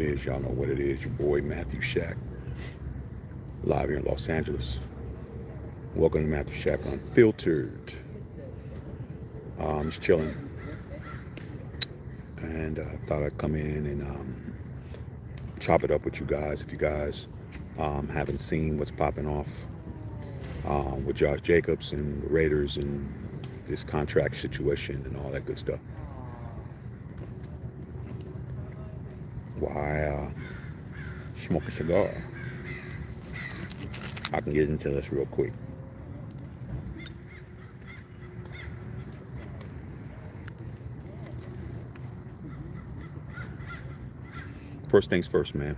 it is. Y'all know what it is. Your boy Matthew Shack, live here in Los Angeles. Welcome to Matthew Shack Unfiltered. I'm just chilling, and thought I'd come in and chop it up with you guys. If you guys haven't seen what's popping off with Josh Jacobs and the Raiders and this contract situation and all that good stuff, why smoke a cigar? I can get into this real quick. First things first, man.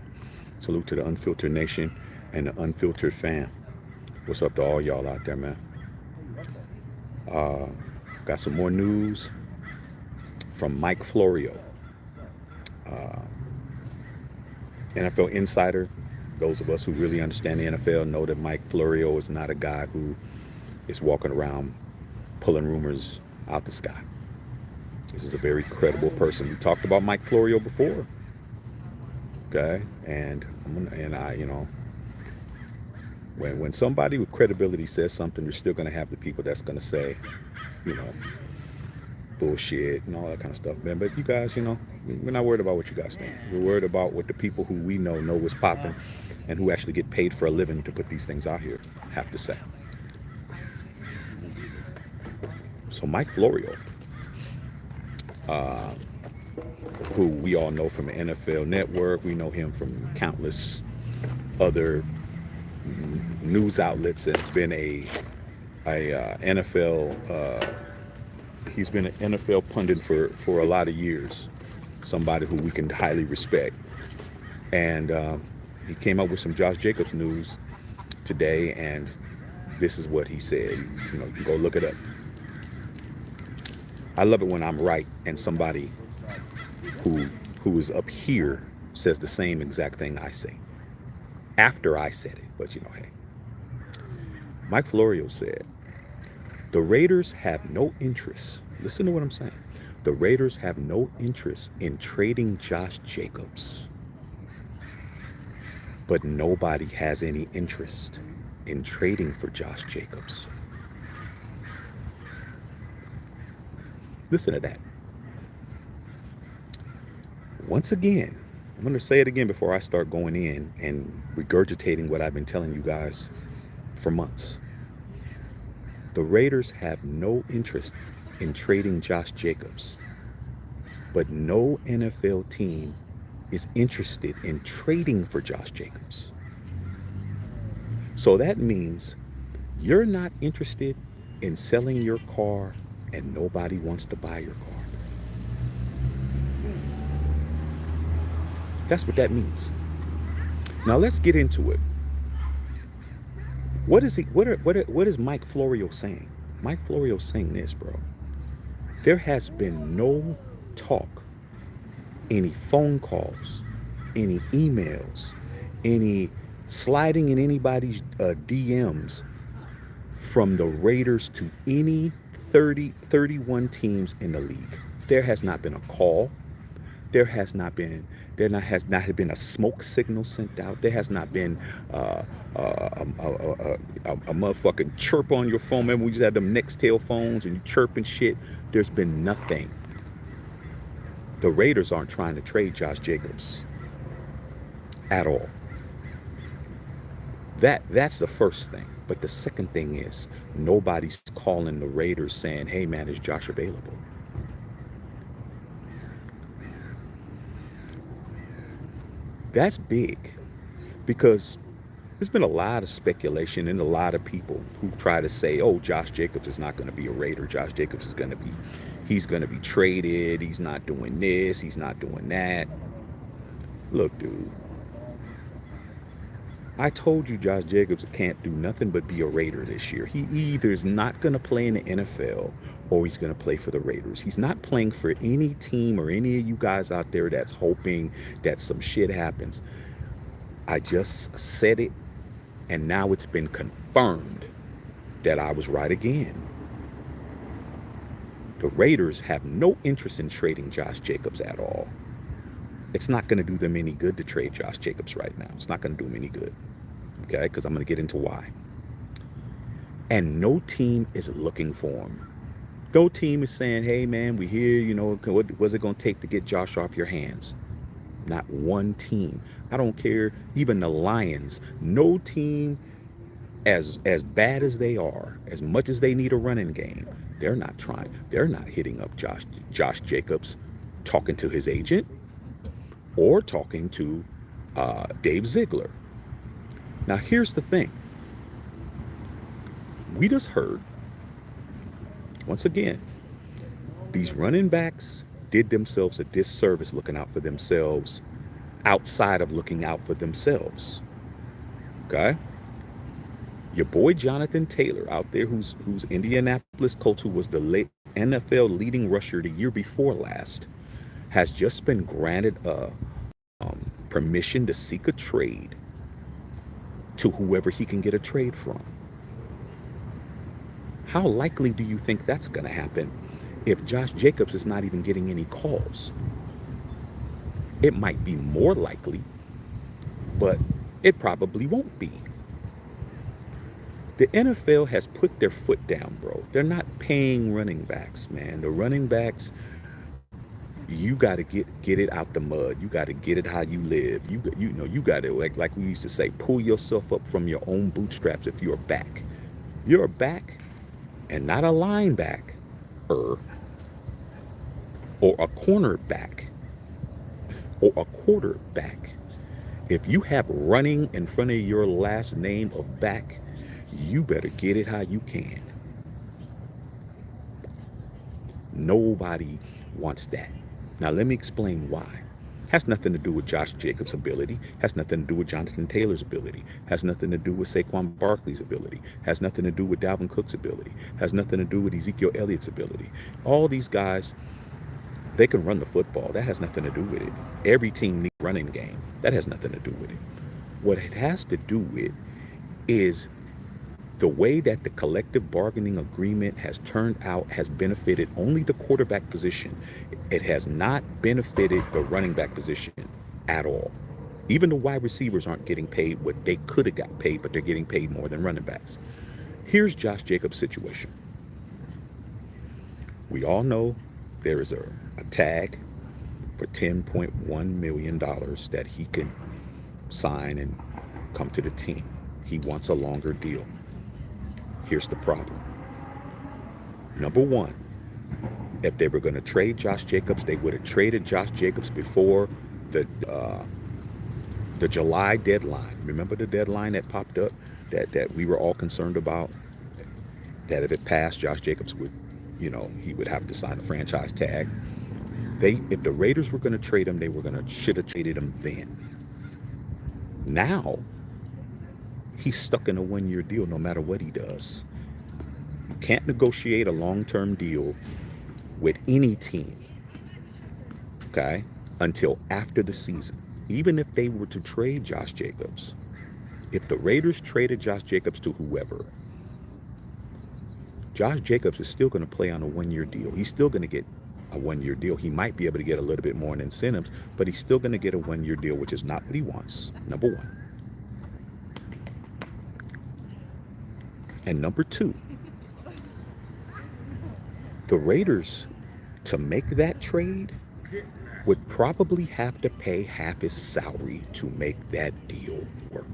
Salute to the Unfiltered Nation and the Unfiltered fam. What's up to all y'all out there, man? Got some more news from Mike Florio, NFL insider. Those of us who really understand the NFL know that Mike Florio is not a guy who is walking around pulling rumors out the sky. This is a very credible person. We talked about Mike Florio before. Okay, and I, when somebody with credibility says something, you're still gonna have the people that's gonna say, bullshit and all that kind of stuff, man. But you guys, we're not worried about what you guys think. We're worried about what the people who we know what's popping, and who actually get paid for a living to put these things out here have to say. So Mike Florio, who we all know from the NFL Network. We know him from countless other news outlets. It's been a NFL. He's been an NFL pundit for a lot of years. Somebody who we can highly respect. And he came up with some Josh Jacobs news today, and this is what he said. You can go look it up. I love it when I'm right and somebody who is up here says the same exact thing I say after I said it. But hey, Mike Florio said the Raiders have no interest. Listen to what I'm saying. The Raiders have no interest in trading Josh Jacobs, but nobody has any interest in trading for Josh Jacobs. Listen to that. Once again, I'm going to say it again before I start going in and regurgitating what I've been telling you guys for months. The Raiders have no interest in trading Josh Jacobs, but no NFL team is interested in trading for Josh Jacobs. So that means you're not interested in selling your car and nobody wants to buy your car. That's what that means. Now let's get into it. What is Mike Florio saying? Mike Florio saying this, bro. There has been no talk, any phone calls, any emails, any sliding in anybody's DMs from the Raiders to any 31 teams in the league. There has not been a call. There has not been a smoke signal sent out. There has not been a motherfucking chirp on your phone. Remember we just had them Nextel phones and you chirping shit. There's been nothing. The Raiders aren't trying to trade Josh Jacobs at all. That's the first thing. But the second thing is nobody's calling the Raiders saying, hey man, is Josh available? That's big, because there's been a lot of speculation and a lot of people who try to say, oh, Josh Jacobs is not going to be a Raider. Josh Jacobs is going to be traded. He's not doing this. He's not doing that. Look, dude, I told you Josh Jacobs can't do nothing but be a Raider this year. He either is not going to play in the NFL or he's going to play for the Raiders. He's not playing for any team or any of you guys out there that's hoping that some shit happens. I just said it, and now it's been confirmed that I was right again. The Raiders have no interest in trading Josh Jacobs at all. It's not going to do them any good to trade Josh Jacobs right now. It's not going to do them any good. Okay, because I'm going to get into why. And no team is looking for him. No team is saying, hey, man, we here, what's it going to take to get Josh off your hands? Not one team. I don't care. Even the Lions, no team, as bad as they are, as much as they need a running game, they're not trying. They're not hitting up Josh Jacobs, talking to his agent or talking to Dave Ziegler. Now, here's the thing. We just heard, once again, these running backs did themselves a disservice looking out for themselves outside of looking out for themselves. Okay? Your boy Jonathan Taylor out there, who's Indianapolis Colts, who was the NFL leading rusher the year before last, has just been granted permission to seek a trade to whoever he can get a trade from. How likely do you think that's going to happen if Josh Jacobs is not even getting any calls? It might be more likely, but it probably won't be. The NFL has put their foot down, bro. They're not paying running backs, man. The running backs, you got to get it out the mud. You got to get it how you live. You got to, like we used to say, pull yourself up from your own bootstraps if you're a back. You're a back and not a linebacker or a cornerback or a quarterback. If you have running in front of your last name of back, you better get it how you can. Nobody wants that. Now, let me explain why. Has nothing to do with Josh Jacobs' ability. Has nothing to do with Jonathan Taylor's ability. Has nothing to do with Saquon Barkley's ability. Has nothing to do with Dalvin Cook's ability. Has nothing to do with Ezekiel Elliott's ability. All these guys, they can run the football. That has nothing to do with it. Every team needs a running game. That has nothing to do with it. What it has to do with is the way that the collective bargaining agreement has turned out has benefited only the quarterback position. It has not benefited the running back position at all. Even the wide receivers aren't getting paid what they could have got paid, but they're getting paid more than running backs. Here's Josh Jacobs' situation. We all know there is a tag for $10.1 million that he can sign and come to the team. He wants a longer deal. Here's the problem. Number one, if they were going to trade Josh Jacobs, they would have traded Josh Jacobs before the July deadline. Remember the deadline that popped up that we were all concerned about? That if it passed, Josh Jacobs would, he would have to sign a franchise tag. If the Raiders were going to trade him, should have traded him then. Now, he's stuck in a one-year deal no matter what he does. You can't negotiate a long-term deal with any team, okay, until after the season. Even if they were to trade Josh Jacobs, if the Raiders traded Josh Jacobs to whoever, Josh Jacobs is still going to play on a one-year deal. He's still going to get a one-year deal. He might be able to get a little bit more in incentives, but he's still going to get a one-year deal, which is not what he wants, number one. And number two, the Raiders, to make that trade, would probably have to pay half his salary to make that deal work.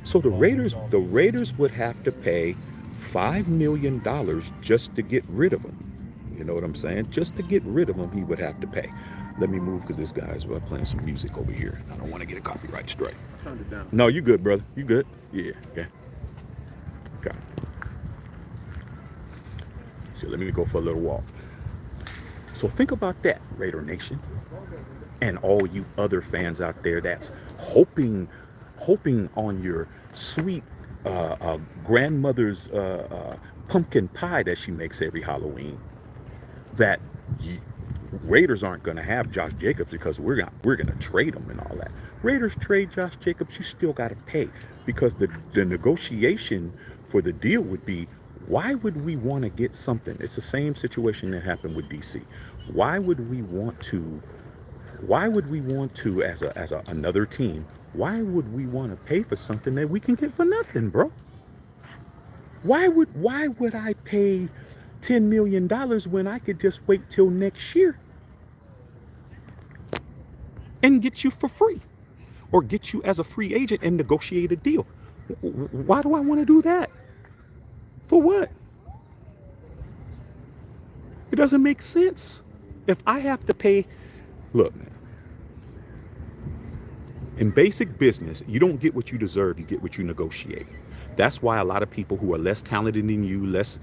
So the Raiders would have to pay $5 million just to get rid of him. You know what I'm saying? Just to get rid of him, he would have to pay. Let me move because this guy's playing some music over here. I don't want to get a copyright strike. Turn it down. No, you good, brother. You good? Yeah. Okay. Okay. So let me go for a little walk. So think about that, Raider Nation, and all you other fans out there that's hoping on your sweet grandmother's pumpkin pie that she makes every Halloween, that Raiders aren't going to have Josh Jacobs because we're going to trade him and all that. Raiders trade Josh Jacobs, you still got to pay, because the negotiation for the deal would be Why would we want to get something? It's the same situation that happened with DC. Why would we want to? Why would we want to, as another team? Why would we want to pay for something that we can get for nothing, bro? Why would I pay $10 million when I could just wait till next year and get you for free, or get you as a free agent and negotiate a deal? Why do I want to do that? For what? It doesn't make sense. If I have to pay, look, man, in basic business, you don't get what you deserve, you get what you negotiate. That's why a lot of people who are less talented than you, less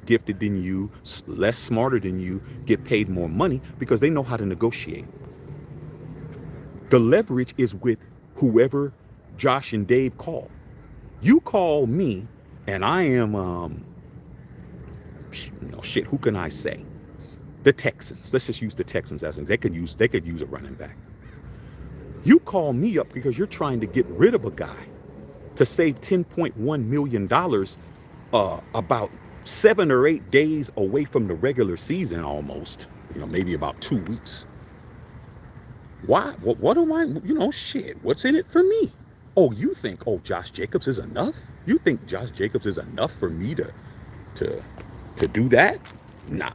gifted than you, less smarter than you, get paid more money, because they know how to negotiate. The leverage is with whoever Josh and Dave call. You call me, and I am, shit, who can I say? The Texans. Let's just use the Texans as an example. They could use a running back. You call me up because you're trying to get rid of a guy to save $10.1 million about 7 or 8 days away from the regular season almost, maybe about 2 weeks. Why? What do I, shit, what's in it for me? Oh, you think, Josh Jacobs is enough? You think Josh Jacobs is enough for me to do that? Nah,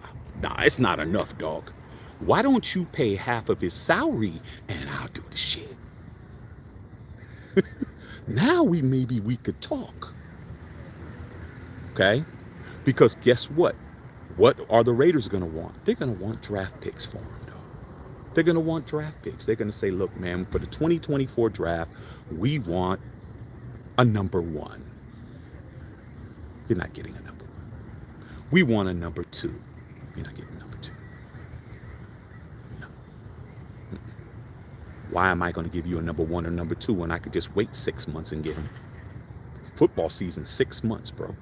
it's not enough, dog. Why don't you pay half of his salary and I'll do the shit? Now maybe we could talk. Okay? Because guess what? What are the Raiders going to want? They're going to want draft picks for him, dog. They're going to want draft picks. They're going to say, look, man, for the 2024 draft, we want a number 1. You're not getting a number 1. We want a number 2. You're not getting number 2. No. Why am I going to give you a number 1 or number 2 when I could just wait 6 months and get him? Football season, 6 months, bro.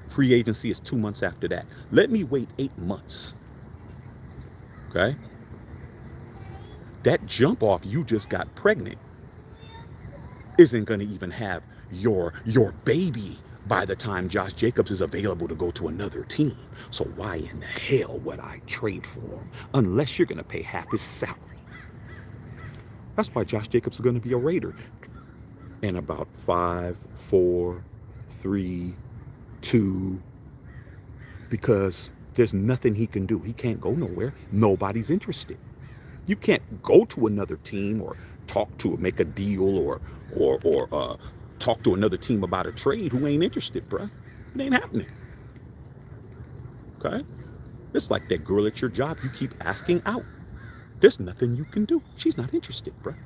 Free agency is 2 months after that. Let me wait 8 months. Okay? That jump off, you just got pregnant, isn't going to even have your baby by the time Josh Jacobs is available to go to another team. So why in the hell would I trade for him unless you're going to pay half his salary? That's why Josh Jacobs is going to be a Raider in about 5, 4, 3, 2, because there's nothing he can do. He can't go nowhere. Nobody's interested. You can't go to another team or make a deal or talk to another team about a trade who ain't interested, bruh. It ain't happening. Okay? It's like that girl at your job you keep asking out. There's nothing you can do. She's not interested, bruh.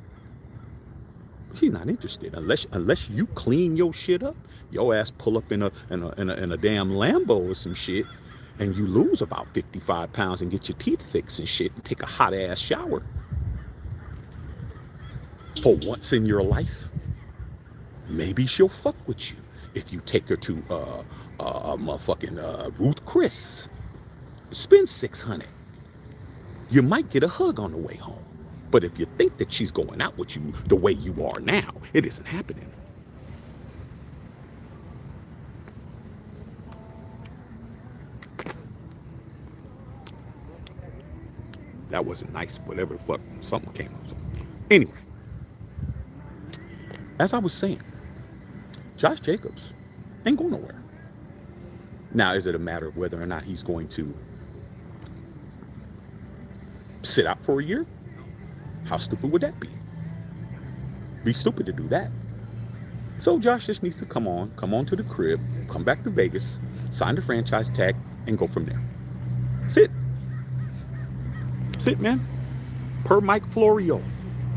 She's not interested unless you clean your shit up. Your ass pull up in a damn Lambo or some shit, and you lose about 55 pounds and get your teeth fixed and shit and take a hot ass shower. For once in your life, maybe she'll fuck with you if you take her to motherfucking Ruth Chris. Spend $600. You might get a hug on the way home. But if you think that she's going out with you the way you are now, it isn't happening. That wasn't nice, whatever the fuck, something came up. Anyway, as I was saying, Josh Jacobs ain't going nowhere. Now, is it a matter of whether or not he's going to sit out for a year? How stupid would that be? Be stupid to do that. So Josh just needs to come on to the crib, come back to Vegas, sign the franchise tag, and go from there. Sit, man. Per Mike Florio,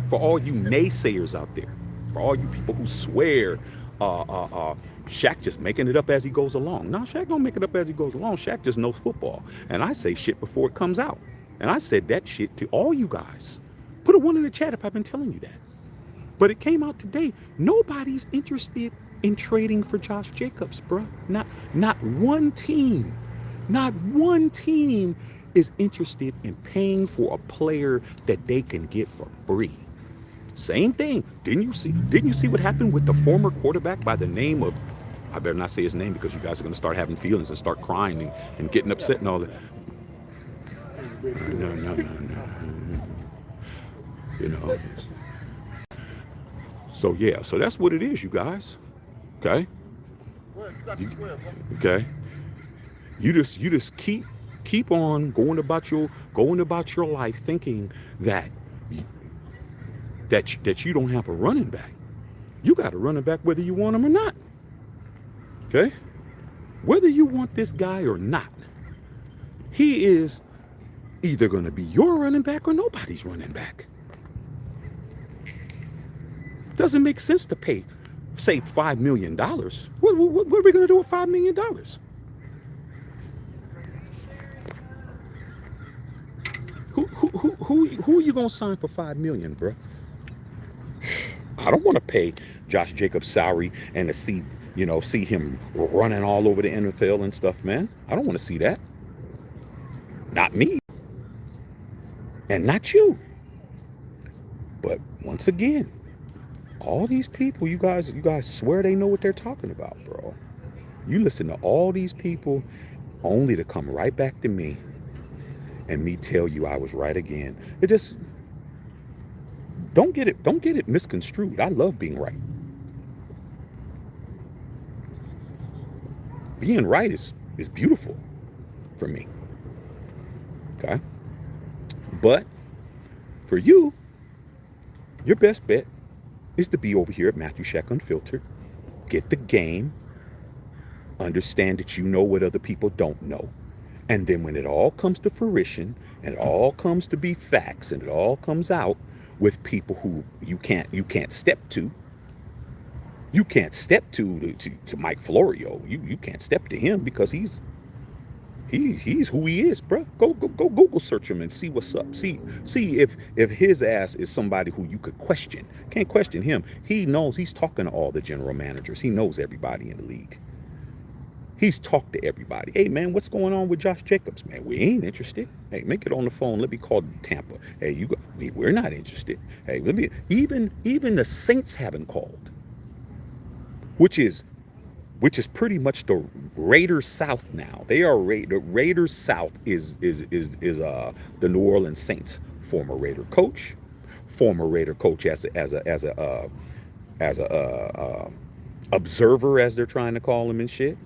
for all you naysayers out there, for all you people who swear Shaq just making it up as he goes along. No, Shaq don't make it up as he goes along. Shaq just knows football. And I say shit before it comes out. And I said that shit to all you guys. Put a 1 in the chat if I've been telling you that. But it came out today. Nobody's interested in trading for Josh Jacobs, bruh. Not one team. Not one team is interested in paying for a player that they can get for free. Same thing. Didn't you see what happened with the former quarterback by the name of I better not say his name because you guys are going to start having feelings and start crying and getting upset and all that. No. You know. So yeah, so that's what it is, you guys. Okay. Okay. You just keep on going about your life thinking that you don't have a running back. You got a running back whether you want him or not. Okay? Whether you want this guy or not, he is either going to be your running back or nobody's running back. Doesn't make sense to pay, say, $5 million. What are we going to do with $5 million? Who are you going to sign for $5 million, bro? I don't want to pay Josh Jacobs salary and to see him running all over the NFL and stuff, man. I don't want to see that. Not me. And not you. But once again, all these people, you guys swear they know what they're talking about, bro. You listen to all these people only to come right back to me and me tell you I was right again. It just don't get it misconstrued. I love being right. Being right is beautiful for me. Okay? But for you, your best bet is to be over here at Matthew Shack Unfiltered. Get the game. Understand that you know what other people don't know. And then when it all comes to fruition, and it all comes to be facts, and it all comes out with people who you can't step to. You can't step to Mike Florio. You can't step to him because he's who he is, bro. Go Google search him and see what's up. See if his ass is somebody who you could question. Can't question him. He knows. He's talking to all the general managers. He knows everybody in the league. He's talked to everybody. Hey, man, what's going on with Josh Jacobs, man? We ain't interested. Hey, make it on the phone. Let me call Tampa. Hey, we're not interested. Hey, even the Saints haven't called, which is pretty much the Raiders South now. They are the Raiders South is the New Orleans Saints. Former Raider coach as a observer, as they're trying to call him and shit.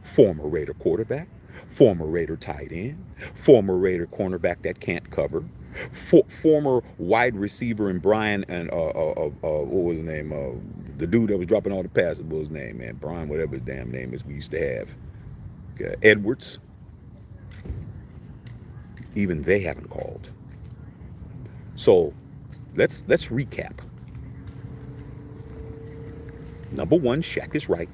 Former Raider quarterback, former Raider tight end, former Raider cornerback that can't cover, former wide receiver and Brian and what was his name? The dude that was dropping all the passes. What was his name, man? Brian, whatever his damn name is, we used to have. Okay. Edwards. Even they haven't called. So let's recap. Number one, Shaq is right.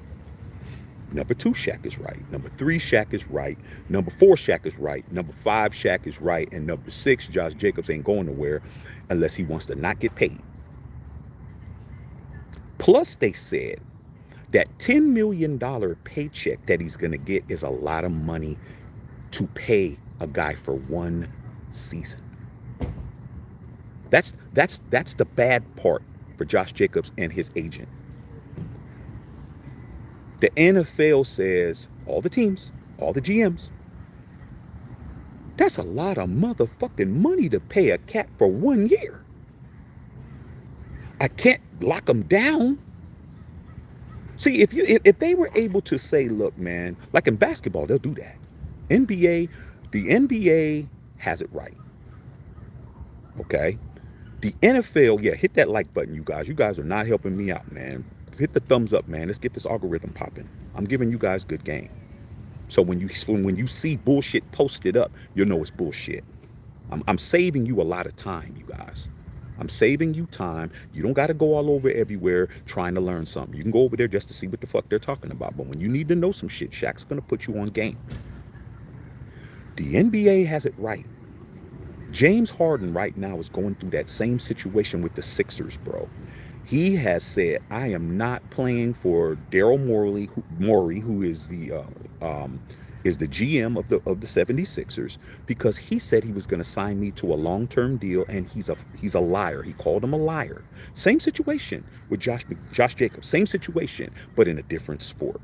Number two, Shaq is right. Number three, Shaq is right. Number four, Shaq is right. Number five, Shaq is right. And number six, Josh Jacobs ain't going nowhere unless he wants to not get paid. Plus, they said that $10 million paycheck that he's going to get is a lot of money to pay a guy for one season. That's the bad part for Josh Jacobs and his agent. The NFL says, all the teams, all the GMs, that's a lot of motherfucking money to pay a cat for 1 year. I can't lock them down. See, if they were able to say, look, man, like in basketball, they'll do that. The NBA has it right. Okay? The NFL, yeah, hit that like button, you guys. You guys are not helping me out, man. Hit the thumbs up, man. Let's get this algorithm popping. I'm giving you guys good game. So when you see bullshit posted up, you'll know it's bullshit. I'm saving you a lot of time, you guys. I'm saving you time. You don't got to go all over everywhere trying to learn something. You can go over there just to see what the fuck they're talking about. But when you need to know some shit, Shaq's going to put you on game. The NBA has it right. James Harden right now is going through that same situation with the Sixers, bro. He has said, I am not playing for Daryl Morey, who is the GM of the 76ers, because he said he was going to sign me to a long-term deal, and he's a liar. He called him a liar. Same situation with Josh Jacobs. Same situation, but in a different sport.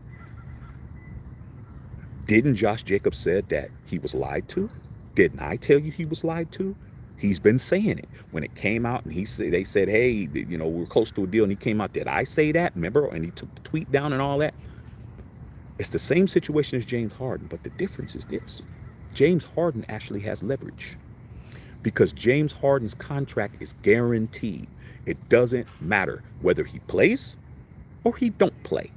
Didn't Josh Jacobs said that he was lied to? Didn't I tell you he was lied to? He's been saying it. When it came out and they said, hey, we're close to a deal, and he came out, did I say that? Remember? And he took the tweet down and all that. It's the same situation as James Harden, but the difference is this. James Harden actually has leverage because James Harden's contract is guaranteed. It doesn't matter whether he plays or he don't play.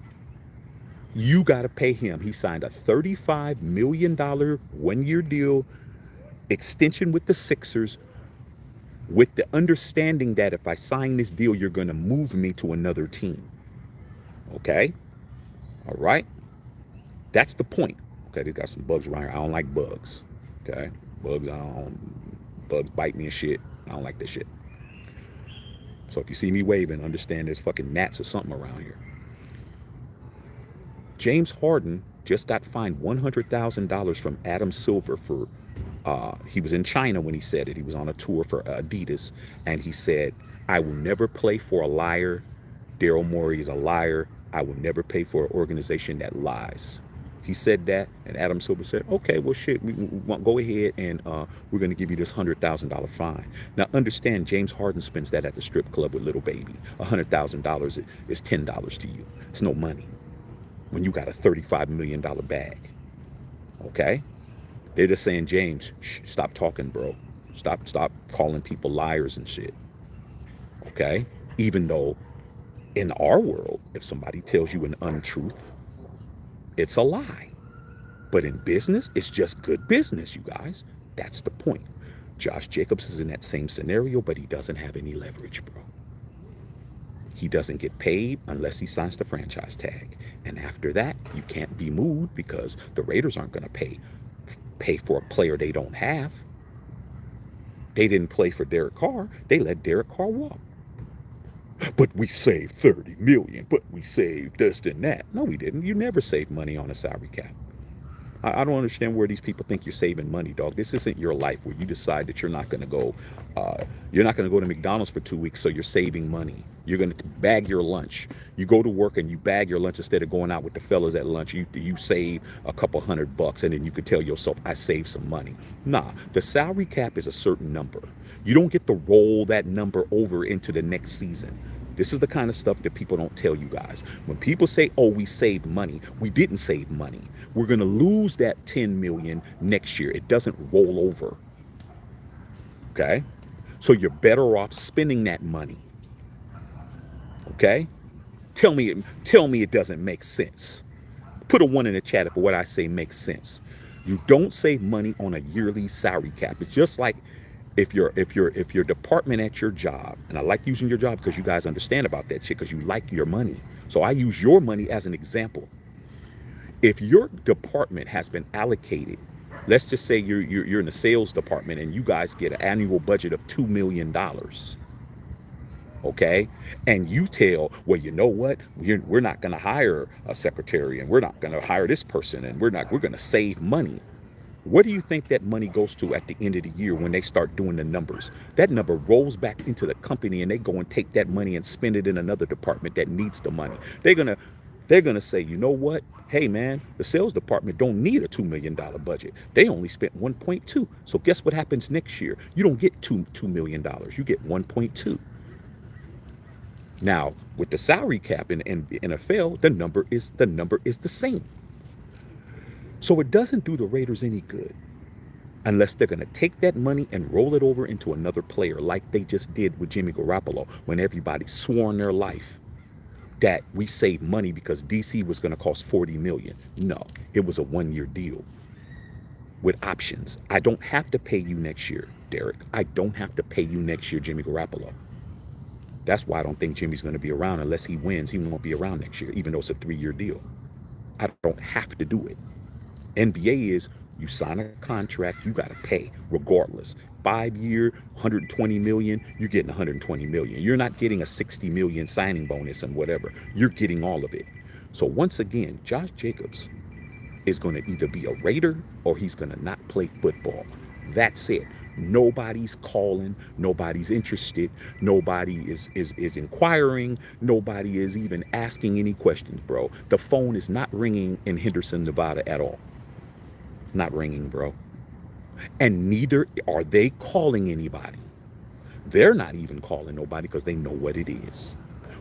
You got to pay him. He signed a $35 million one-year deal extension with the Sixers with the understanding that if I sign this deal, you're going to move me to another team. Okay? All right? That's the point. Okay, they got some bugs around here. I don't like bugs. Okay? Bugs bite me and shit. I don't like this shit. So if you see me waving, understand there's fucking gnats or something around here. James Harden just got fined $100,000 from Adam Silver for, he was in China when he said it. He was on a tour for Adidas, and he said, I will never play for a liar. Daryl Morey is a liar. I will never pay for an organization that lies. He said that, and Adam Silver said, okay, well, shit, we go ahead, and we're going to give you this $100,000 fine. Now, understand, James Harden spends that at the strip club with Little Baby. $100,000 is $10 to you. It's no money when you got a $35 million bag. Okay? They're just saying, James, stop talking, bro. Stop calling people liars and shit. Okay? Even though in our world, if somebody tells you an untruth, it's a lie. But in business, it's just good business, you guys. That's the point. Josh Jacobs is in that same scenario, but he doesn't have any leverage, bro. He doesn't get paid unless he signs the franchise tag. And after that, you can't be moved because the Raiders aren't going to pay for a player they don't have. They didn't play for Derek Carr. They let Derek Carr walk. But we saved $30 million, but we saved this and that. No, we didn't. You never saved money on a salary cap. I don't understand where these people think you're saving money, dog. This isn't your life where you decide that you're not going to go to McDonald's for 2 weeks, so you're saving money. You're going to bag your lunch. You go to work and you bag your lunch instead of going out with the fellas at lunch. You save a couple $100, and then you could tell yourself, I saved some money. Nah, the salary cap is a certain number. You don't get to roll that number over into the next season. This is the kind of stuff that people don't tell you guys. When people say, oh, we saved money, we didn't save money. We're going to lose that $10 million next year. It doesn't roll over. Okay? So you're better off spending that money. Okay? Tell me it doesn't make sense. Put a 1 in the chat if what I say makes sense. You don't save money on a yearly salary cap. It's just like if your department at your job, and I like using your job because you guys understand about that shit because you like your money. So I use your money as an example. If your department has been allocated, let's just say you're in the sales department and you guys get an annual budget of $2 million. Okay, and you tell, well, you know what, we're not going to hire a secretary, and we're not going to hire this person, and we're going to save money. What do you think that money goes to at the end of the year when they start doing the numbers? That number rolls back into the company, and they go and take that money and spend it in another department that needs the money. They're gonna say, you know what? Hey man, the sales department don't need a $2 million budget. They only spent 1.2. So guess what happens next year? You don't get $2 million. You get 1.2. Now, with the salary cap in the NFL, the number is the same. So it doesn't do the Raiders any good unless they're going to take that money and roll it over into another player like they just did with Jimmy Garoppolo when everybody swore on their life that we saved money because DC was going to cost $40 million. No, it was a 1-year deal with options. I don't have to pay you next year, Derek. I don't have to pay you next year, Jimmy Garoppolo. That's why I don't think Jimmy's going to be around unless he wins. He won't be around next year, even though it's a 3-year deal. I don't have to do it. NBA is you sign a contract, you got to pay regardless. 5-year, $120 million, you're getting $120 million. You're not getting a $60 million signing bonus and whatever. You're getting all of it. So once again, Josh Jacobs is going to either be a Raider or he's going to not play football. That's it. Nobody's calling, nobody's interested, nobody is inquiring, nobody is even asking any questions, bro. The phone is not ringing in Henderson, Nevada at all. Not ringing, bro. And neither are they calling anybody. They're not even calling nobody because they know what it is.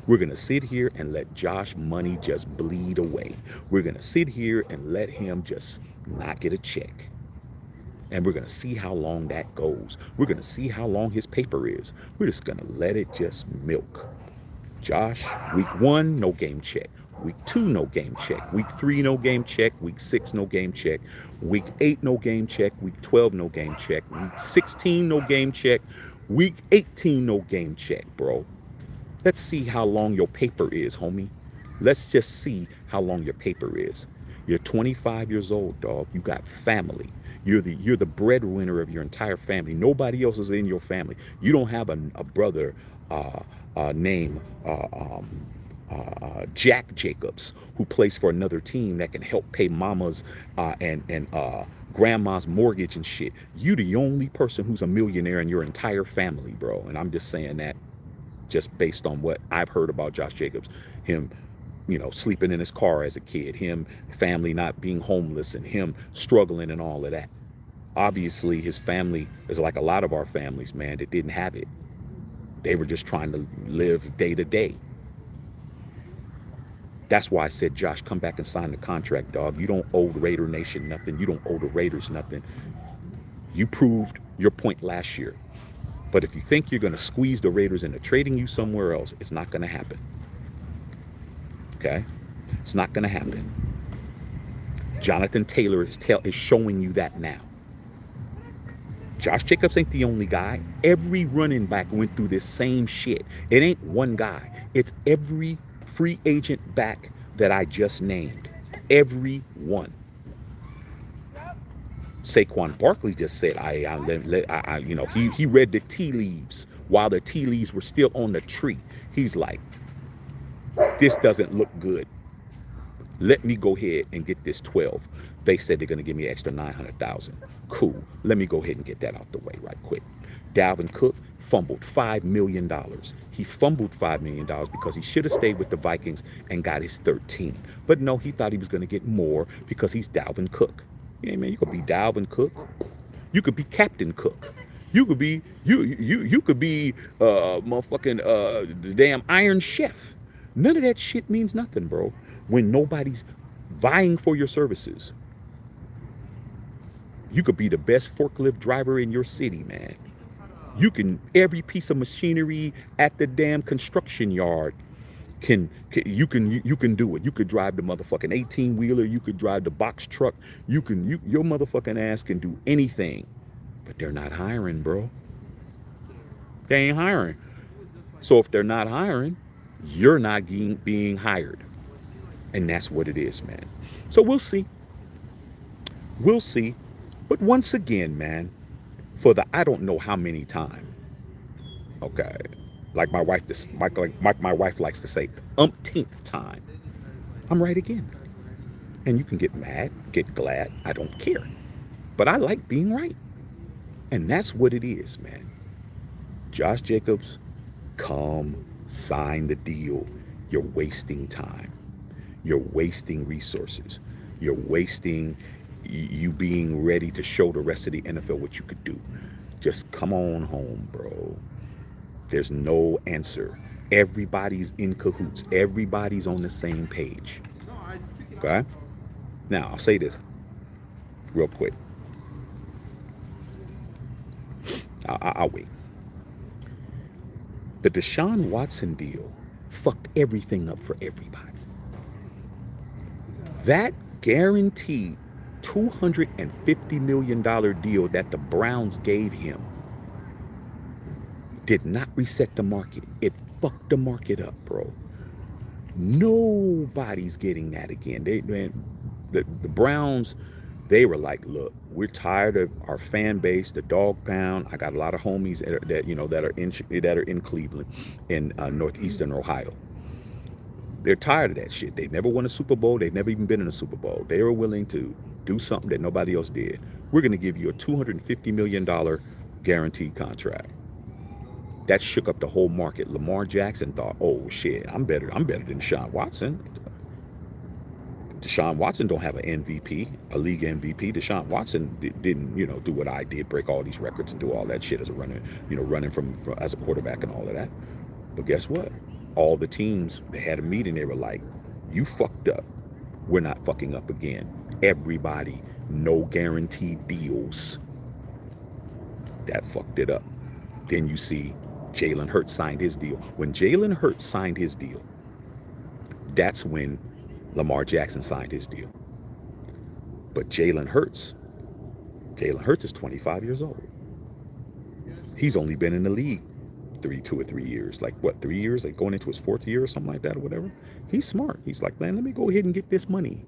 We're going to sit here and let Josh money just bleed away. We're going to sit here and let him just not get a check. And we're going to see how long that goes. We're going to see how long his paper is. We're just going to let it just milk. Josh, week 1, no game check. Week 2, no game check. Week 3, no game check. Week 6, no game check. Week 8, no game check. Week 12, no game check. Week 16, no game check. Week 18, no game check, bro. Let's see how long your paper is, homie. Let's just see how long your paper is. You're 25 years old, dog. You got family. You're the breadwinner of your entire family. Nobody else is in your family. You don't have a brother named Jack Jacobs who plays for another team that can help pay mama's and grandma's mortgage and shit. You the only person who's a millionaire in your entire family, bro. And I'm just saying that just based on what I've heard about Josh Jacobs, him, sleeping in his car as a kid, him family not being homeless, and him struggling and all of that. Obviously, his family is like a lot of our families, man, that didn't have it. They were just trying to live day to day. That's why I said, Josh, come back and sign the contract, dog. You don't owe the Raider Nation nothing. You don't owe the Raiders nothing. You proved your point last year. But if you think you're going to squeeze the Raiders into trading you somewhere else, it's not going to happen. Okay? It's not going to happen. Jonathan Taylor is showing you that now. Josh Jacobs ain't the only guy. Every running back went through this same shit. It ain't one guy. It's every free agent back that I just named. Every one. Saquon Barkley just said, he read the tea leaves while the tea leaves were still on the tree. He's like, this doesn't look good. Let me go ahead and get this 12. They said they're going to give me an extra $900,000. Cool. Let me go ahead and get that out the way right quick. Dalvin Cook fumbled $5 million. He fumbled $5 million because he should have stayed with the Vikings and got his 13. But no, he thought he was going to get more because he's Dalvin Cook. Yeah, man, you could be Dalvin Cook. You could be Captain Cook. You could be you could be motherfucking the damn Iron Chef. None of that shit means nothing, bro, when nobody's vying for your services. You could be the best forklift driver in your city, man. You can, every piece of machinery at the damn construction yard you can do it. You could drive the motherfucking 18-wheeler, you could drive the box truck, your motherfucking ass can do anything. But they're not hiring, bro. They ain't hiring. So if they're not hiring, you're not being hired. And that's what it is, man. So we'll see. We'll see. But once again, man, for the I don't know how many time, okay, like my wife likes to say, umpteenth time, I'm right again. And you can get mad, get glad, I don't care. But I like being right. And that's what it is, man. Josh Jacobs, come sign the deal. You're wasting time. You're wasting resources. You're wasting you being ready to show the rest of the NFL what you could do. Just come on home, bro. There's no answer. Everybody's in cahoots. Everybody's on the same page. Okay? Now, I'll say this real quick. I'll wait. The Deshaun Watson deal fucked everything up for everybody. That guaranteed $250 million deal that the Browns gave him did not reset the market. It fucked the market up, bro. Nobody's getting that again. The Browns, they were like, look, we're tired of our fan base, the dog pound. I got a lot of homies that are in Cleveland, in northeastern Ohio. They're tired of that shit. They never won a Super Bowl. They've never even been in a Super Bowl. They were willing to do something that nobody else did. We're going to give you a $250 million guaranteed contract. That shook up the whole market. Lamar Jackson thought, oh shit, I'm better than Deshaun Watson. Deshaun Watson don't have an MVP, a league MVP. Deshaun Watson didn't, do what I did, break all these records and do all that shit as a runner, running from as a quarterback and all of that. But guess what? All the teams, they had a meeting. They were like, you fucked up. We're not fucking up again. Everybody, no guaranteed deals. That fucked it up. Then you see Jalen Hurts signed his deal. When Jalen Hurts signed his deal, that's when Lamar Jackson signed his deal. But Jalen Hurts is 25 years old. He's only been in the league 2 or 3 years. Like what, 3 years? Like going into his 4th year or something like that or whatever. He's smart. He's like, man, let me go ahead and get this money.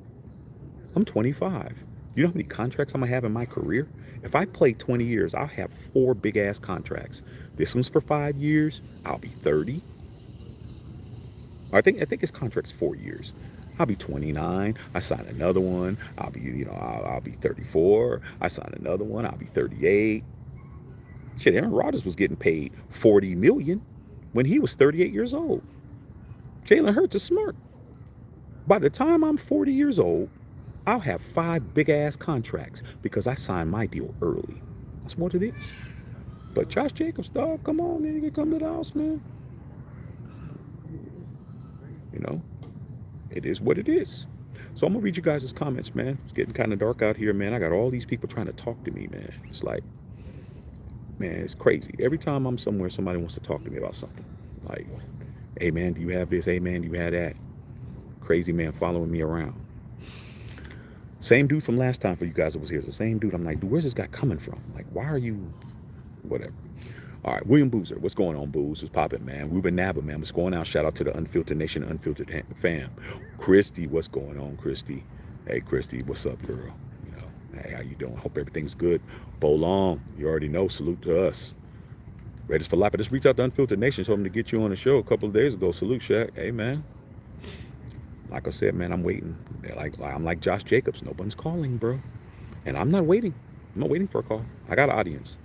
I'm 25. You know how many contracts I'm going to have in my career? If I play 20 years, I'll have 4 big ass contracts. This one's for 5 years. I'll be 30. I think his contract's 4 years. I'll be 29. I sign another one. I'll be, I'll be 34. I sign another one. I'll be 38. Shit, Aaron Rodgers was getting paid $40 million when he was 38 years old. Jalen Hurts is smart. By the time I'm 40 years old, I'll have 5 big ass contracts because I signed my deal early. That's what it is. But Josh Jacobs, dog, come on, man, you can come to the house, man. It is what it is. So I'm gonna read you guys' comments, man. It's getting kind of dark out here, man. I got all these people trying to talk to me, man. It's like, man, it's crazy. Every time I'm somewhere, somebody wants to talk to me about something. Like, hey, man, do you have this? Hey, man, do you have that? Crazy man following me around. Same dude from last time for you guys that was here. It's the same dude. I'm like, dude, where's this guy coming from? Like, why are you, whatever. All right, William Boozer. What's going on, Booze? What's popping, man? Ruben Naba, man. What's going on? Shout out to the Unfiltered Nation, Unfiltered fam. Christy, what's going on, Christy? Hey, Christy, what's up, girl? Hey, how you doing? Hope everything's good. Bo Long, you already know. Salute to us. Raiders for life. I just reached out to Unfiltered Nation, told them to get you on the show a couple of days ago. Salute, Shaq. Hey, man. Like I said, man, I'm waiting. I'm like Josh Jacobs. No one's calling, bro. And I'm not waiting. I'm not waiting for a call. I got an audience.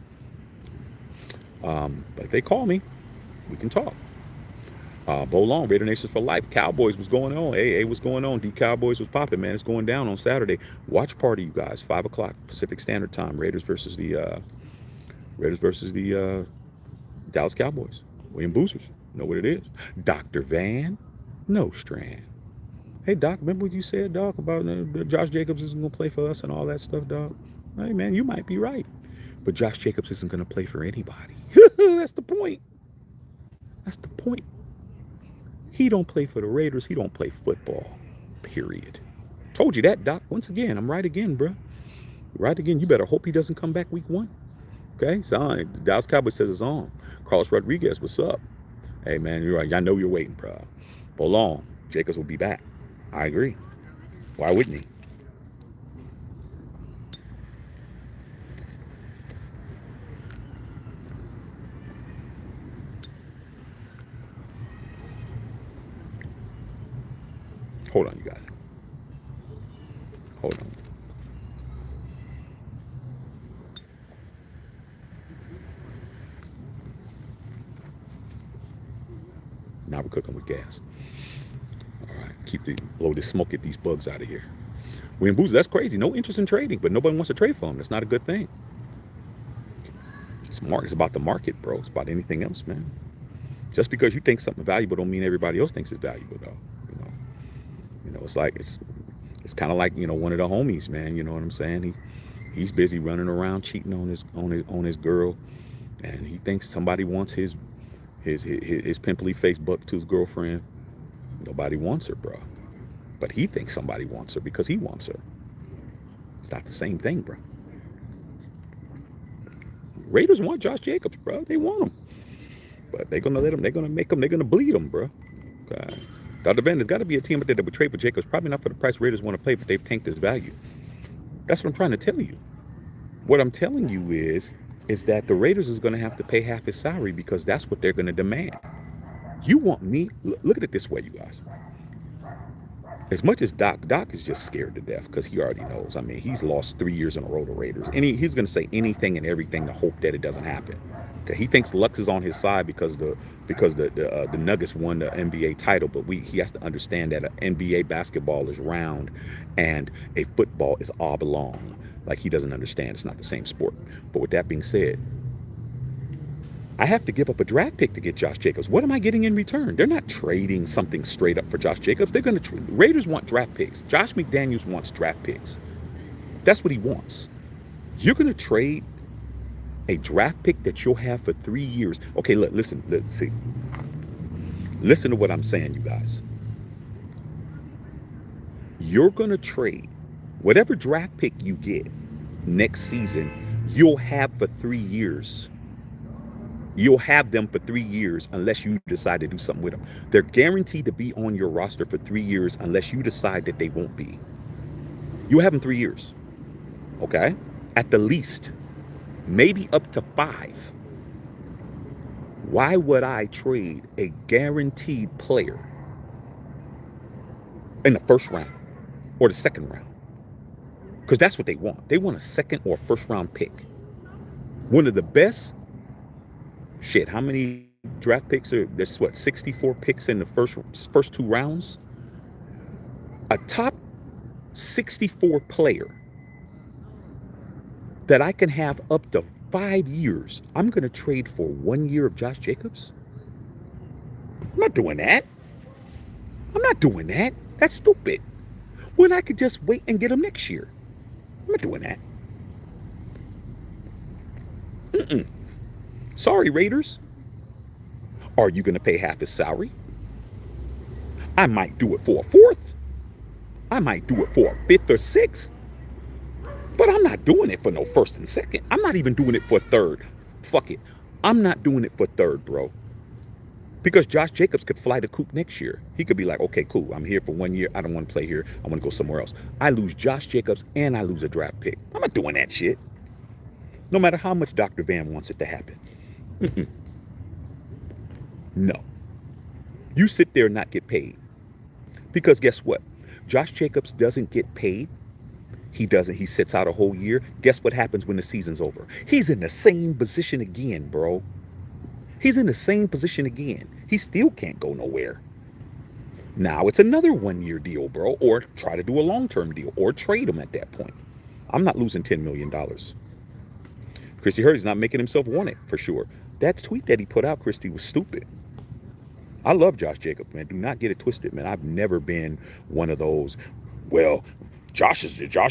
But if they call me, we can talk. Bo Long, Raider Nation for life. Cowboys was going on. Hey, what's going on? D Cowboys was popping, man. It's going down on Saturday. Watch party, you guys. 5 o'clock Pacific Standard Time. Raiders versus the Dallas Cowboys. William Boozers. Know what it is. Dr. Van Nostrand. Hey, Doc, remember what you said, Doc, about Josh Jacobs isn't going to play for us and all that stuff, Doc? Hey, man, you might be right. But Josh Jacobs isn't going to play for anybody. That's the point. That's the point. He don't play for the Raiders. He don't play football. Period. Told you that, Doc. Once again, I'm right again, bro. Right again. You better hope he doesn't come back week 1. Okay? It's on. Dallas Cowboys says it's on. Carlos Rodriguez, what's up? Hey, man, you're right. I know you're waiting, bro. Bo Long, Jacobs will be back. I agree. Why wouldn't he? Hold on, you guys. Hold on. Now we're cooking with gas. All right, blow this smoke, get these bugs out of here. William Boozer, that's crazy. No interest in trading, but nobody wants to trade for him. That's not a good thing. It's about the market, bro. It's about anything else, man. Just because you think something valuable don't mean everybody else thinks it's valuable, though. It's like it's kind of like one of the homies, man. You know what I'm saying? He's busy running around cheating on his girl, and he thinks somebody wants his pimply face buck to his girlfriend. Nobody wants her, bro. But he thinks somebody wants her because he wants her. It's not the same thing, bro. Raiders want Josh Jacobs, bro. They want him, but they're gonna let him. They're gonna make him. They're gonna bleed him, bro. Okay. Dr. Ben, there's got to be a team out there that would trade for Jacobs. Probably not for the price Raiders want to pay, but they've tanked his value. That's what I'm trying to tell you. What I'm telling you is that the Raiders is going to have to pay half his salary because that's what they're going to demand. You want me? Look at it this way, you guys. As much as Doc is just scared to death because he already knows. I mean, he's lost 3 years in a row to Raiders. And he's going to say anything and everything to hope that it doesn't happen. Okay, he thinks Lux is on his side because the Nuggets won the NBA title, but he has to understand that an NBA basketball is round, and a football is oblong. Like, he doesn't understand. It's not the same sport. But with that being said, I have to give up a draft pick to get Josh Jacobs. What am I getting in return? They're not trading something straight up for Josh Jacobs. They're going to Raiders want draft picks. Josh McDaniels wants draft picks. That's what he wants. You're going to trade a draft pick that you'll have for 3 years. Okay, look, listen, let's see. Listen to what I'm saying, you guys. You're going to trade whatever draft pick you get next season, you'll have for 3 years. You'll have them for 3 years unless you decide to do something with them. They're guaranteed to be on your roster for 3 years unless you decide that they won't be. You'll have them 3 years. Okay? At the least. Maybe up to 5. Why would I trade a guaranteed player in the first round or the second round? Because that's what they want. They want a second or first round pick. One of the best. Shit, how many draft picks are there's 64 picks in the first 2 rounds? A top 64 player that I can have up to 5 years. I'm going to trade for 1 year of Josh Jacobs? I'm not doing that. I'm not doing that. That's stupid. When I could just wait and get him next year. I'm not doing that. Sorry, Raiders. Are you going to pay half his salary? I might do it for a 4th. I might do it for a 5th or 6th. But I'm not doing it for no 1st and 2nd. I'm not even doing it for 3rd. Fuck it. I'm not doing it for 3rd, bro. Because Josh Jacobs could fly the coop next year. He could be like, okay, cool. I'm here for 1 year. I don't want to play here. I want to go somewhere else. I lose Josh Jacobs and I lose a draft pick. I'm not doing that shit. No matter how much Dr. Van wants it to happen. No. You sit there and not get paid. Because guess what? Josh Jacobs doesn't get paid. He doesn't. He sits out a whole year. Guess what happens when the season's over? He's in the same position again, bro. He's in the same position again. He still can't go nowhere. Now it's another 1 year deal, bro. Or try to do a long-term deal. Or trade him at that point. I'm not losing $10 million. Christy Hurdy's not making himself want it, for sure. That tweet that he put out, Christy, was stupid. I love Josh Jacobs, man. Do not get it twisted, man. I've never been one of those, well, Josh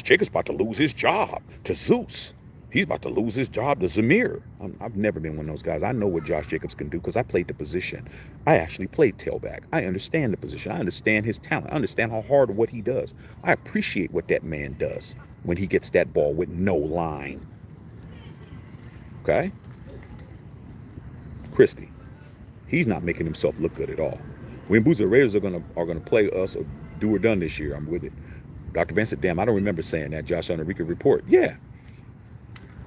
Jacobs about to lose his job to Zeus. He's about to lose his job to Zamir. I've never been one of those guys. I know what Josh Jacobs can do because I played the position. I actually played tailback. I understand the position. I understand his talent. I understand how hard what he does. I appreciate what that man does when he gets that ball with no line. Okay? Christy, he's not making himself look good at all. When Boozer Raiders are gonna play us a do or done this year, I'm with it. Dr. Van said, damn, I don't remember saying that, Josh, on the Rica Report. Yeah.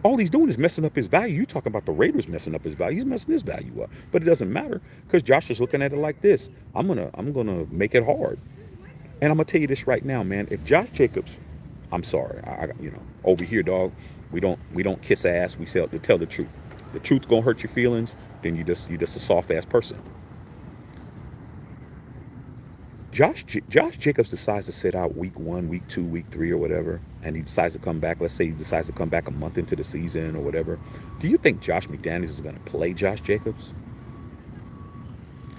All he's doing is messing up his value. You talking about the Raiders messing up his value. He's messing his value up. But it doesn't matter because Josh is looking at it like this. I'm gonna make it hard. And I'm gonna tell you this right now, man. If Josh Jacobs, I'm sorry, over here, dog, we don't kiss ass. We tell the truth. The truth's gonna hurt your feelings, then you just a soft ass person. Josh Jacobs decides to sit out week 1, week 2, week 3 or whatever, and he decides to come back. Let's say he decides to come back a month into the season or whatever. Do you think Josh McDaniels is going to play Josh Jacobs?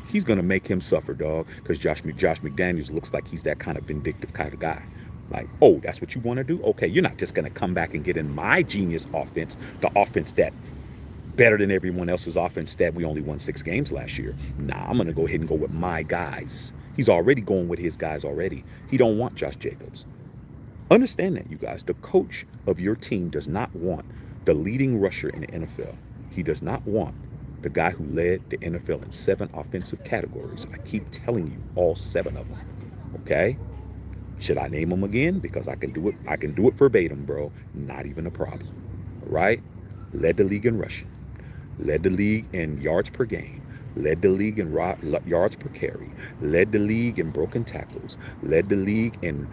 He's going to make him suffer, dog, because Josh McDaniels looks like he's that kind of vindictive kind of guy. Like, oh, that's what you want to do? Okay, you're not just going to come back and get in my genius offense, the offense that better than everyone else's offense that we only won 6 games last year. Nah, I'm going to go ahead and go with my guys. He's already going with his guys already. He don't want Josh Jacobs. Understand that, you guys. The coach of your team does not want the leading rusher in the NFL. He does not want the guy who led the NFL in 7 offensive categories. I keep telling you, all 7 of them. Okay? Should I name them again? Because I can do it. I can do it verbatim, bro. Not even a problem. All right? Led the league in rushing. Led the league in yards per game. led the league in yards per carry, led the league in broken tackles, led the league in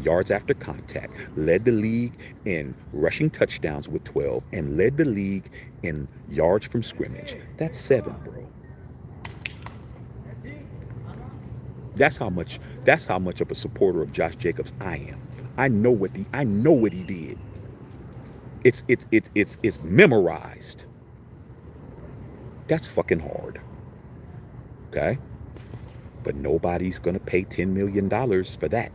yards after contact, led the league in rushing touchdowns with 12, and led the league in yards from scrimmage. That's 7, bro. That's how much. That's how much of a supporter of Josh Jacobs I am. I know what he did. It's memorized. That's fucking hard. Okay? But nobody's gonna pay $10 million for that.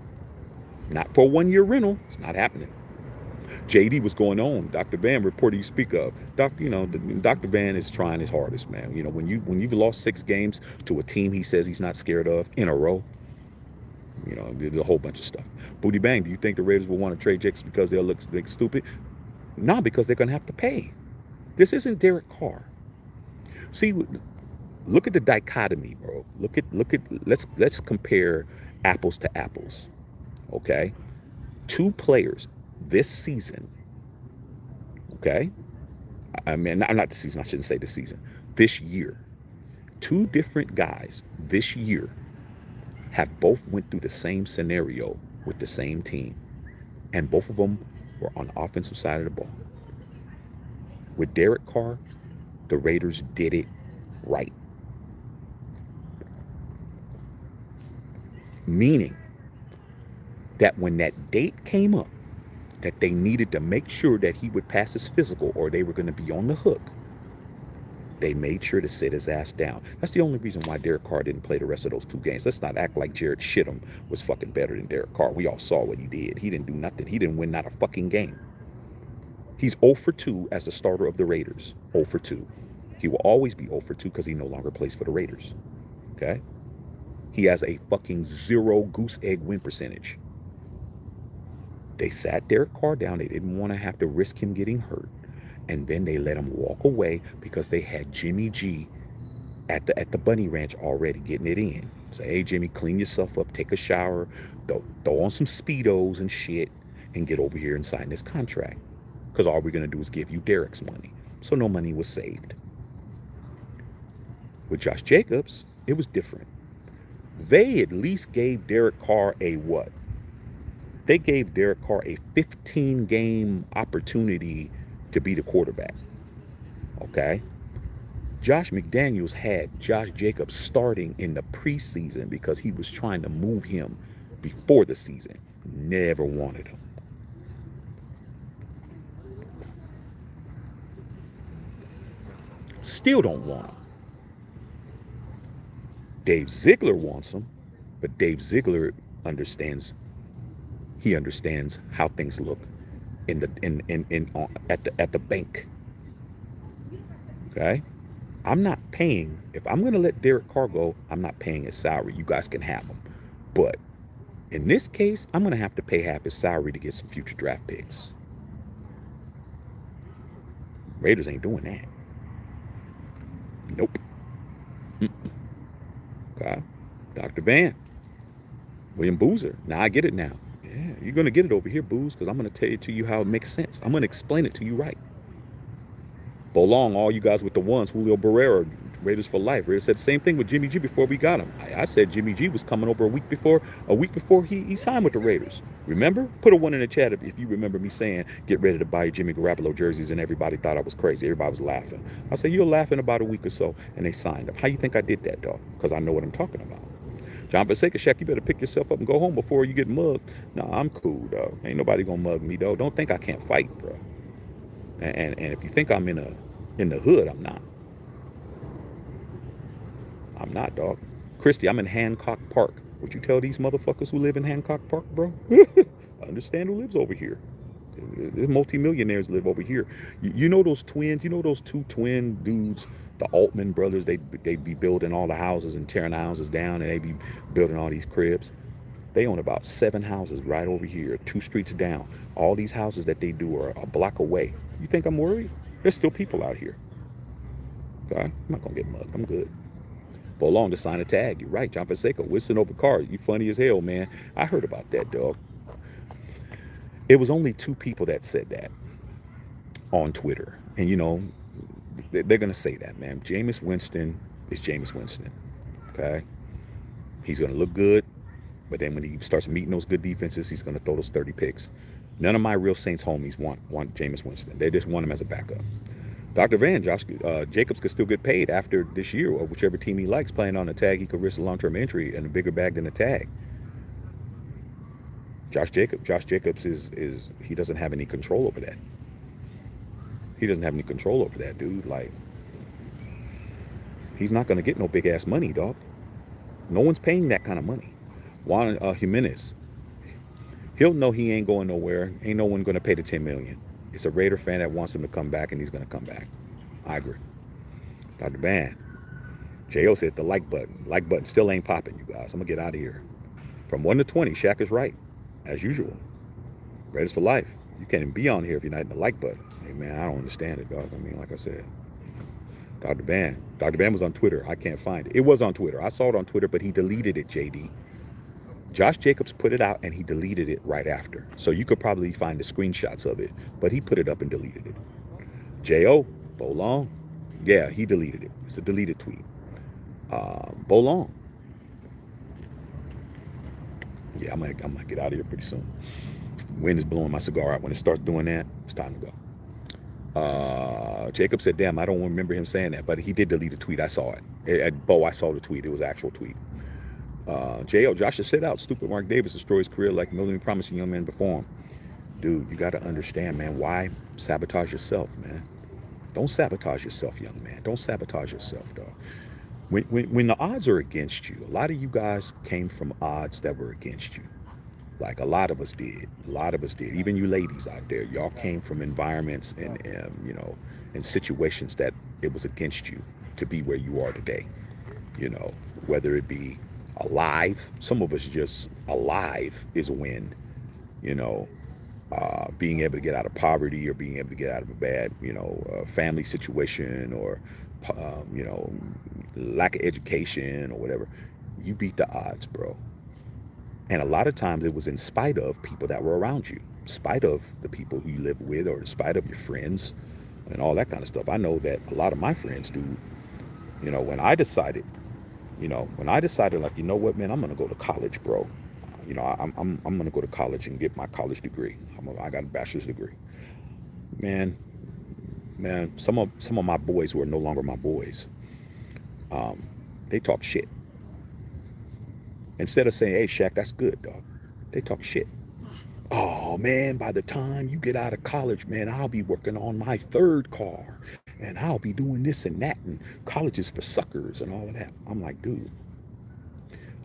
Not for a 1 year rental. It's not happening. JD was going on. Dr. Van reporter you speak of. Dr. Van is trying his hardest, man. When you've lost 6 games to a team he says he's not scared of in a row, there's a whole bunch of stuff. Booty Bang, do you think the Raiders will want to trade Jacobs because they'll look stupid? No, because they're gonna have to pay. This isn't Derek Carr. See, look at the dichotomy, bro. Let's compare apples to apples. Okay? 2 players this season. Okay? I mean, not this season, I shouldn't say this season. This year. 2 different guys this year have both went through the same scenario with the same team. And both of them were on the offensive side of the ball. With Derek Carr, the Raiders did it right. Meaning that when that date came up, that they needed to make sure that he would pass his physical or they were going to be on the hook, they made sure to sit his ass down. That's the only reason why Derek Carr didn't play the rest of those 2 games. Let's not act like Jared Shittum was fucking better than Derek Carr. We all saw what he did. He didn't do nothing. He didn't win not a fucking game. He's 0 for 2 as the starter of the Raiders. 0 for 2. He will always be 0 for 2 because he no longer plays for the Raiders. Okay? He has a fucking 0 goose egg win percentage. They sat Derek Carr down. They didn't want to have to risk him getting hurt. And then they let him walk away because they had Jimmy G at the Bunny Ranch already getting it in. Say, hey, Jimmy, clean yourself up, take a shower, throw on some Speedos and shit, and get over here and sign this contract. Because all we're going to do is give you Derek's money. So no money was saved. With Josh Jacobs, it was different. They at least gave Derek Carr a what? They gave Derek Carr a 15-game opportunity to be the quarterback. Okay? Josh McDaniels had Josh Jacobs starting in the preseason because he was trying to move him before the season. Never wanted him. Still don't want him. Dave Ziegler wants him, but Dave Ziegler understands. He understands how things look at the bank. Okay, I'm not paying. If I'm going to let Derek Carr go, I'm not paying his salary. You guys can have him, but in this case, I'm going to have to pay half his salary to get some future draft picks. Raiders ain't doing that. Nope. Okay. Dr. Van. William Boozer. Now I get it now. Yeah, you're going to get it over here, Booze, because I'm going to tell it to you how it makes sense. I'm going to explain it to you right. Belong, all you guys with the ones, Julio Barrera, Raiders for life. Raiders said the same thing with Jimmy G before we got him. I said Jimmy G was coming over a week before he signed with the Raiders. Remember? Put a 1 in the chat if you remember me saying, get ready to buy Jimmy Garoppolo jerseys, and everybody thought I was crazy. Everybody was laughing. I said, you'll laugh in about a week or so, and they signed him. How you think I did that, dog? Because I know what I'm talking about. John Paseka, Shaq, you better pick yourself up and go home before you get mugged. No, I'm cool, dog. Ain't nobody gonna mug me, dog. Don't think I can't fight, bro. And if you think I'm in the hood, I'm not. I'm not, dog. Christy, I'm in Hancock Park. Would you tell these motherfuckers who live in Hancock Park, bro? I understand who lives over here. There's multimillionaires live over here. You know those twins? You know those 2 twin dudes, the Altman brothers? They be building all the houses and tearing the houses down, and they be building all these cribs. They own about 7 houses right over here, 2 streets down. All these houses that they do are a block away. You think I'm worried? There's still people out here. Okay? I'm not going to get mugged. I'm good. Belong to sign a tag. You're right, John Paseka, whistling over cars. You funny as hell, man. I heard about that, dog. It was only 2 people that said that on Twitter. And, They're going to say that, man. Jameis Winston is Jameis Winston. Okay? He's going to look good, but then when he starts meeting those good defenses, he's going to throw those 30 picks. None of my real Saints homies want Jameis Winston. They just want him as a backup. Dr. Van, Josh Jacobs could still get paid after this year, or whichever team he likes, playing on a tag. He could risk a long-term injury and a bigger bag than a tag. Josh Jacobs is he doesn't have any control over that. He doesn't have any control over that, dude. Like, he's not going to get no big ass money, dog. No one's paying that kind of money. Juan Jimenez, he'll know he ain't going nowhere. Ain't no one going to pay the 10 million. It's a Raider fan that wants him to come back, and he's going to come back. I agree. Dr. Ban, J.O. said the like button. Like button still ain't popping, you guys. I'm going to get out of here. From 1 to 20, Shaq is right, as usual. Raiders for life. You can't even be on here if you're not in the like button. Hey, man, I don't understand it, dog. I mean, like I said, Dr. Ban. Dr. Ban was on Twitter. I can't find it. It was on Twitter. I saw it on Twitter, but he deleted it, JD. Josh Jacobs put it out, and he deleted it right after. So you could probably find the screenshots of it, but he put it up and deleted it. J.O., Bolong, yeah, he deleted it. It's a deleted tweet. Bolong. Yeah, I'm gonna get out of here pretty soon. Wind is blowing my cigar out. When it starts doing that, it's time to go. Jacob said, damn, I don't remember him saying that, but he did delete a tweet. I saw it. At Bo, I saw the tweet. It was an actual tweet. J.O. Josh should sit out. Stupid Mark Davis destroyed his career like million promising young men before him. Dude, you got to understand, man. Why sabotage yourself, man? Don't sabotage yourself, young man. Don't sabotage yourself, dog. When the odds are against you, a lot of you guys came from odds that were against you. Like a lot of us did. A lot of us did. Even you ladies out there, y'all came from environments and and situations that it was against you to be where you are today. Whether it be alive, some of us just alive is a win. Being able to get out of poverty, or being able to get out of a bad, family situation, or lack of education or whatever. You beat the odds, bro. And a lot of times it was in spite of people that were around you, in spite of the people who you live with, or in spite of your friends and all that kind of stuff. I know that a lot of my friends do. When I decided, like, you know what, man, I'm going to go to college, bro. I'm going to go to college and get my college degree. I got a bachelor's degree. Man, some of my boys who are no longer my boys, they talk shit. Instead of saying, hey, Shaq, that's good, dog, they talk shit. Oh, man, by the time you get out of college, man, I'll be working on my third car, and I'll be doing this and that, and college is for suckers and all of that. I'm like, dude,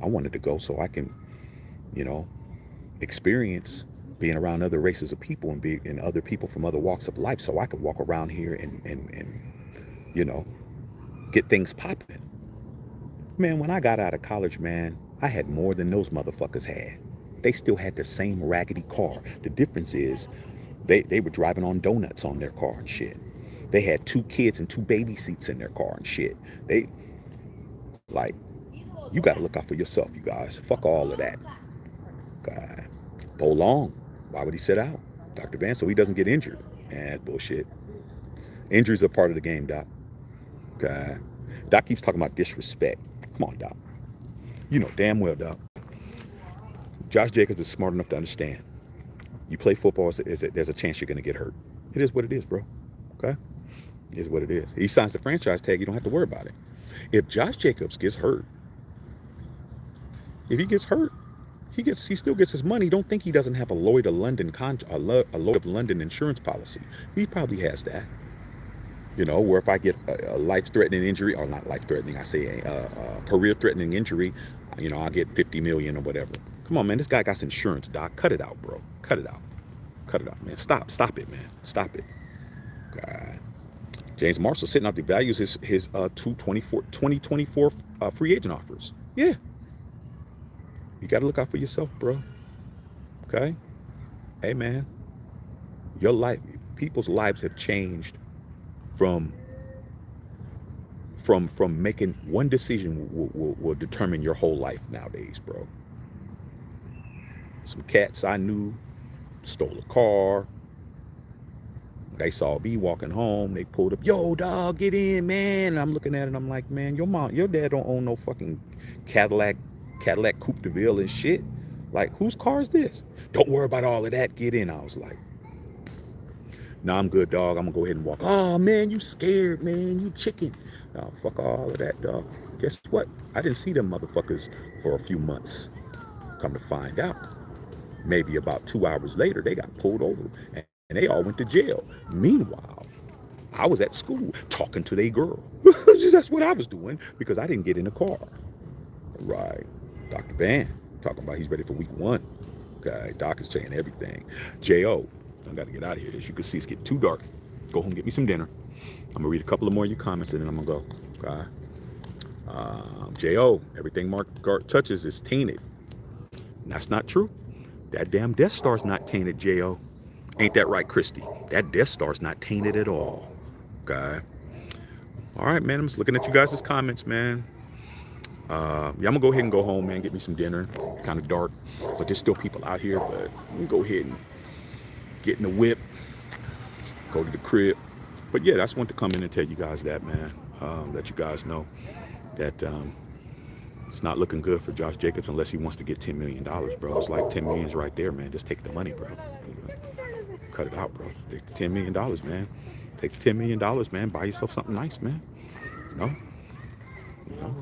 I wanted to go so I can, experience being around other races of people and other people from other walks of life, so I could walk around here and get things popping. Man, when I got out of college, man, I had more than those motherfuckers had. They still had the same raggedy car. The difference is they were driving on donuts on their car and shit. They had 2 kids and 2 baby seats in their car and shit. You got to look out for yourself, you guys. Fuck all of that. God. Bo Long, why would he sit out? Dr. Van, so he doesn't get injured. Man, bullshit. Injuries are part of the game, Doc. God. Doc keeps talking about disrespect. Come on, Doc. You know damn well, Doc. Josh Jacobs is smart enough to understand. You play football, there's a chance you're going to get hurt. It is what it is, bro. Okay? It is what it is. He signs the franchise tag, you don't have to worry about it. If Josh Jacobs gets hurt, if he gets hurt, he still gets his money. Don't think he doesn't have a Lloyd of London insurance policy. He probably has that. Where if I get a life-threatening injury, or not life-threatening, I say a career-threatening injury, I'll get $50 million or whatever. Come on, man, this guy got some insurance, Doc. Cut it out, bro. Cut it out. Cut it out, man. Stop it, man. Stop it. God. James Marshall sitting out the values his 2024 free agent offers. Yeah. You got to look out for yourself, bro. Okay? Hey, man. Your life, people's lives have changed from making one decision will determine your whole life nowadays, bro. Some cats I knew stole a car, They saw me walking home. They pulled up, yo, dog, get in, man. And I'm looking at it, and I'm like, man, your dad don't own no fucking Cadillac Coupe de Ville and shit. Like, whose car is this? Don't worry about all of that. Get in. I was like, nah, I'm good, dog. I'm gonna go ahead and walk. Oh man, you scared, man. You chicken. Oh, fuck all of that, dog. Guess what? I didn't see them motherfuckers for a few months. Come to find out, maybe about 2 hours later, they got pulled over and they all went to jail. Meanwhile, I was at school talking to their girl. That's what I was doing because I didn't get in the car. Right. Dr. Van talking about he's ready for week 1. Okay, Doc is saying everything. J.O., I got to get out of here. As you can see, it's getting too dark. Go home, get me some dinner. I'm going to read a couple of more of your comments and then I'm going to go. Okay. J.O., everything Mark touches is tainted. And that's not true. That damn Death Star's not tainted, J.O. Ain't that right, Christy? That Death Star's not tainted at all. Okay. All right, man. I'm just looking at you guys' comments, man. Yeah, I'm gonna go ahead and go home, man. Get me some dinner. Kind of dark, but there's still people out here. But I'm gonna go ahead and get in the whip, go to the crib. But yeah, I just want to come in and tell you guys that, man. Let you guys know that it's not looking good for Josh Jacobs unless he wants to get $10 million, bro. It's like $10 million right there, man. Just take the money, bro. Cut it out, bro. Take the $10 million, man. Take the $10 million, man. Buy yourself something nice, man. You know,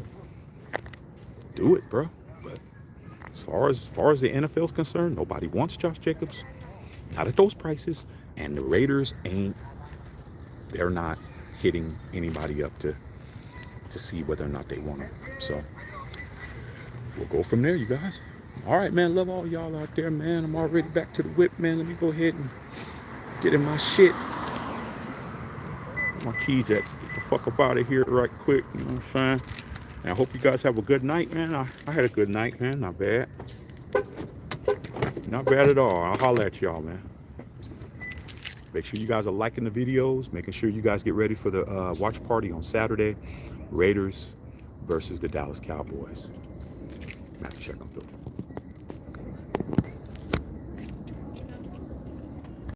do it, bro. But as far as the NFL's concerned, nobody wants Josh Jacobs. Not at those prices. And the Raiders they're not hitting anybody up to see whether or not they want him. So we'll go from there, you guys. All right, man. Love all y'all out there, man. I'm already back to the whip, man. Let me go ahead and get in my shit. My keys at the fuck up out of here right quick. You know what I'm saying? And I hope you guys have a good night, man. I had a good night, man. Not bad. Not bad at all. I'll holler at y'all, man. Make sure you guys are liking the videos. Making sure you guys get ready for the watch party on Saturday. Raiders versus the Dallas Cowboys. I have to check on filter.